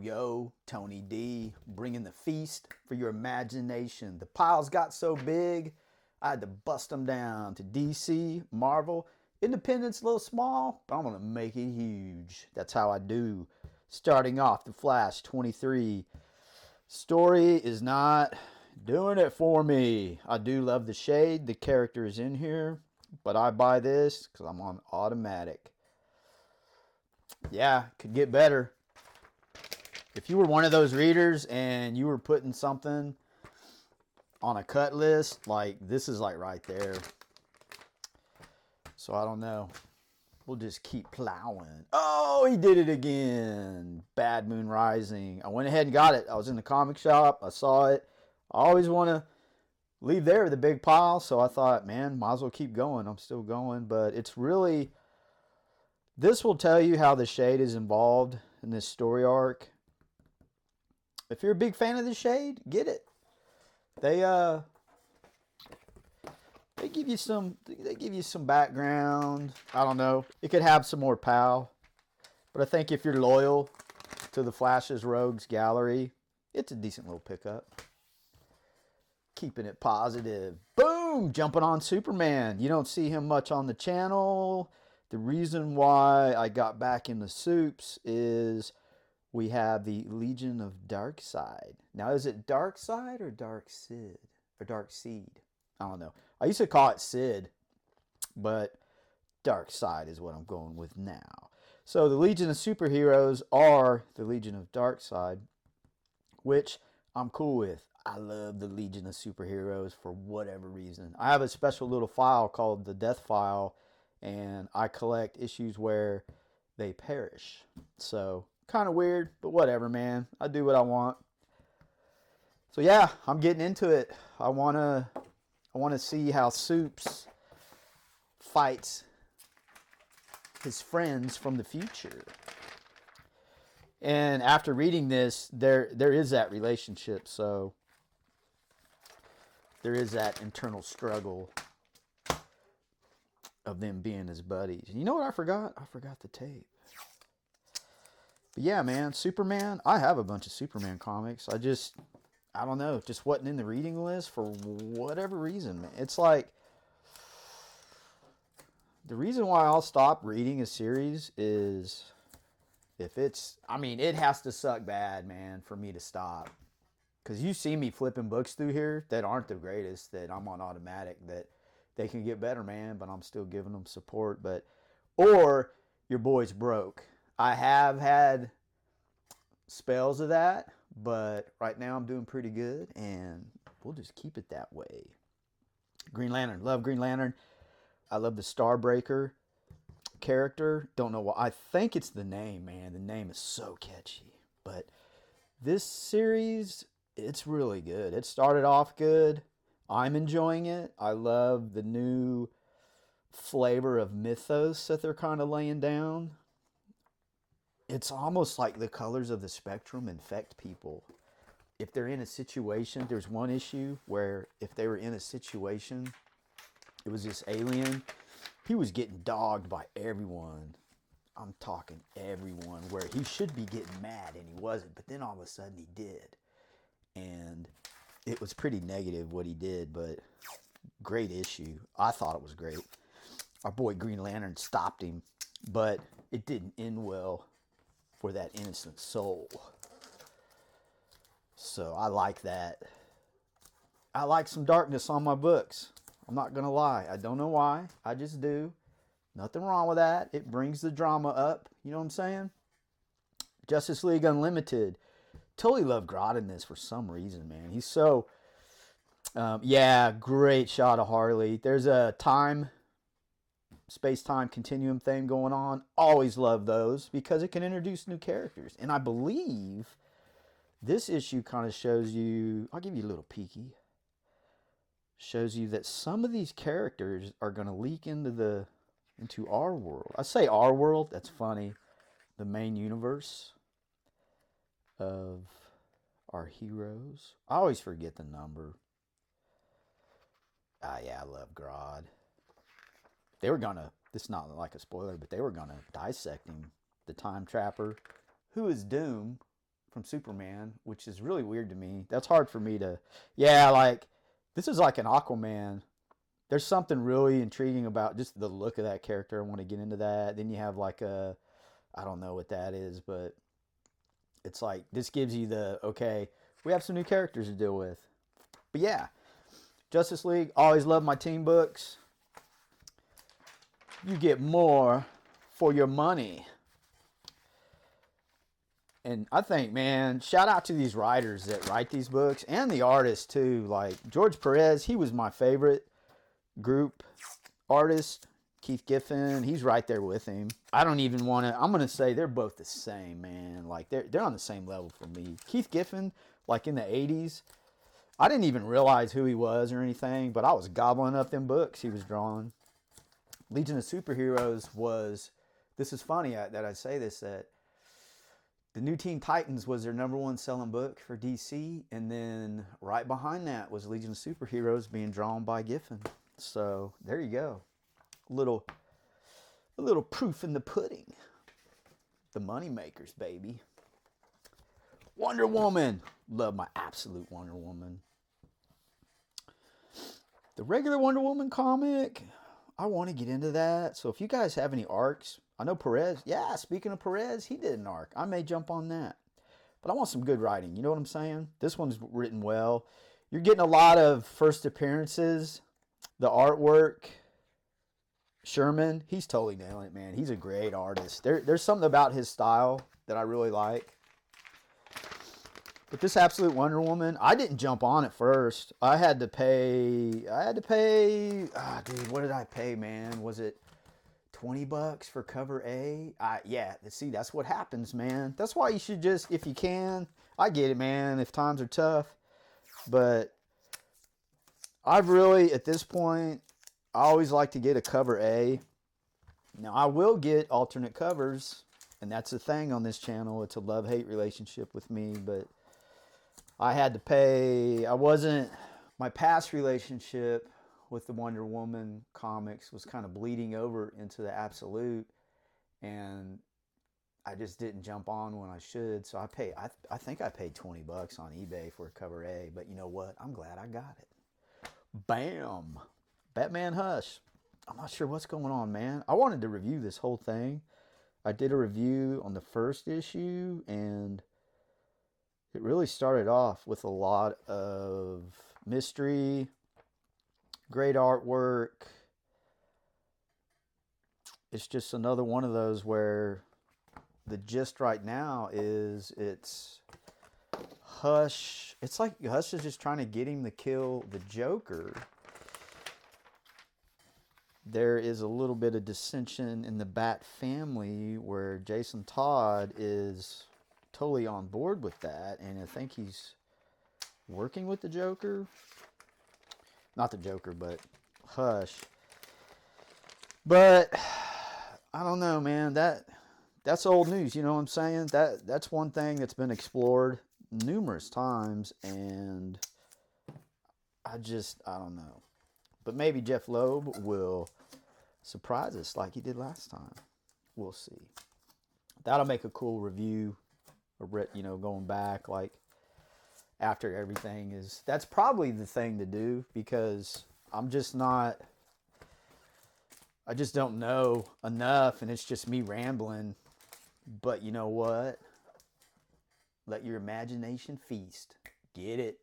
go, Tony D, bringing the feast for your imagination. The piles got so big, I had to bust them down to DC, Marvel. Independent's a little small, but I'm going to make it huge. That's how I do. Starting off, The Flash 23. Story is not doing it for me. I do love the shade. The character is in here, but I buy this because I'm on automatic. Yeah, could get better. If you were one of those readers and you were putting something on a cut list, like this is like right there. So I don't know. We'll just keep plowing. Oh, he did it again. Bad Moon Rising. I went ahead and got it. I was in the comic shop. I saw it. I always want to leave there with a big pile. So I thought, man, might as well keep going. I'm still going. But it's really... This will tell you how the Shade is involved in this story arc. If you're a big fan of the Shade, get it. They give you some background. I don't know. It could have some more pow. But I think if you're loyal to the Flash's Rogues Gallery, it's a decent little pickup. Keeping it positive. Boom! Jumping on Superman. You don't see him much on the channel. The reason why I got back into Supes is we have the Legion of Darkseid. Now, is it Darkseid or Darkseid? Or Darkseid? I don't know. I used to call it Sid, but Darkseid is what I'm going with now. So the Legion of Superheroes are the Legion of Darkseid, which I'm cool with. I love the Legion of Superheroes for whatever reason. I have a special little file called the Death File, and I collect issues where they perish. So, kind of weird, but whatever, man. I do what I want. So yeah, I'm getting into it. I want to see how Supes fights his friends from the future. And after reading this, there is that relationship. So there is that internal struggle of them being his buddies. You know what I forgot? I forgot the tape. But yeah, man, Superman. I have a bunch of Superman comics. I don't know, just wasn't in the reading list for whatever reason, man. It's like, the reason why I'll stop reading a series is if it's, I mean, it has to suck bad, man, for me to stop. Because you see me flipping books through here that aren't the greatest, that I'm on automatic, that they can get better, man, but I'm still giving them support. Or your boy's broke. I have had spells of that, but right now I'm doing pretty good, and we'll just keep it that way. Green Lantern. Love Green Lantern. I love the Starbreaker character. Don't know why. I think it's the name, man. The name is so catchy. But this series, it's really good. It started off good. I'm enjoying it. I love the new flavor of mythos that they're kind of laying down. It's almost like the colors of the spectrum infect people. If they're in a situation, there's one issue where if they were in a situation, it was this alien. He was getting dogged by everyone. I'm talking everyone, where he should be getting mad and he wasn't. But then all of a sudden he did. And it was pretty negative what he did, but great issue. I thought it was great. Our boy Green Lantern stopped him, but it didn't end well for that innocent soul. So I like that. I like some darkness on my books. I'm not going to lie. I don't know why. I just do. Nothing wrong with that. It brings the drama up. You know what I'm saying? Justice League Unlimited. Totally love Grodd in this for some reason, man. He's so... yeah, great shot of Harley. There's a space-time continuum thing going on. Always love those because it can introduce new characters. And I believe this issue kind of shows you... I'll give you a little peeky. Shows you that some of these characters are going to leak into our world. I say our world. That's funny. The main universe of our heroes. I always forget the number. Yeah, I love Grodd. They were gonna, this is not like a spoiler, but they were gonna dissect him. The Time Trapper, who is Doom from Superman, which is really weird to me. That's hard for me to, yeah, like, this is like an Aquaman. There's something really intriguing about just the look of that character. I want to get into that. Then you have like a, I don't know what that is, but it's like, this gives you the, okay, we have some new characters to deal with. But yeah, Justice League, always love my team books. You get more for your money. And I think, man, shout out to these writers that write these books and the artists too. Like George Perez, he was my favorite group artist. Keith Giffen, he's right there with him. I don't even want to, I'm going to say they're both the same, man. Like they're on the same level for me. Keith Giffen, like in the 80s, I didn't even realize who he was or anything, but I was gobbling up them books he was drawing. Legion of Superheroes was, this is funny that I say this, that the New Teen Titans was their #1 selling book for DC, and then right behind that was Legion of Superheroes being drawn by Giffen. So there you go. A little proof in the pudding. The money makers, baby. Wonder Woman. Love my absolute Wonder Woman. The regular Wonder Woman comic, I want to get into that. So if you guys have any arcs, I know Perez. Yeah, speaking of Perez, he did an arc. I may jump on that. But I want some good writing. You know what I'm saying? This one's written well. You're getting a lot of first appearances. The artwork. Sherman, he's totally nailing it, man. He's a great artist. There's something about his style that I really like. But this absolute Wonder Woman, I didn't jump on it first. I had to pay, dude, what did I pay, man? Was it $20 for cover A? Yeah, see, that's what happens, man. That's why you should just, if you can, I get it, man, if times are tough. But I've really, at this point, I always like to get a cover A. Now, I will get alternate covers, and that's the thing on this channel. It's a love-hate relationship with me, but I had to pay. My past relationship with the Wonder Woman comics was kind of bleeding over into the absolute, and I just didn't jump on when I should. So I think I paid $20 on eBay for a cover A, but you know what? I'm glad I got it. Bam! Batman Hush. I'm not sure what's going on, man. I wanted to review this whole thing. I did a review on the first issue, and it really started off with a lot of mystery, great artwork. It's just another one of those where the gist right now is it's Hush. It's like Hush is just trying to get him to kill the Joker. There is a little bit of dissension in the Bat family where Jason Todd is totally on board with that, and I think he's working with the Joker. Not the Joker, but Hush. But I don't know, man. That's old news, you know what I'm saying? That's one thing that's been explored numerous times, and I don't know. But maybe Jeph Loeb will surprise us like he did last time. We'll see. That'll make a cool review, going back, like, after everything is... That's probably the thing to do, because I just don't know enough, and it's just me rambling. But you know what? Let your imagination feast. Get it?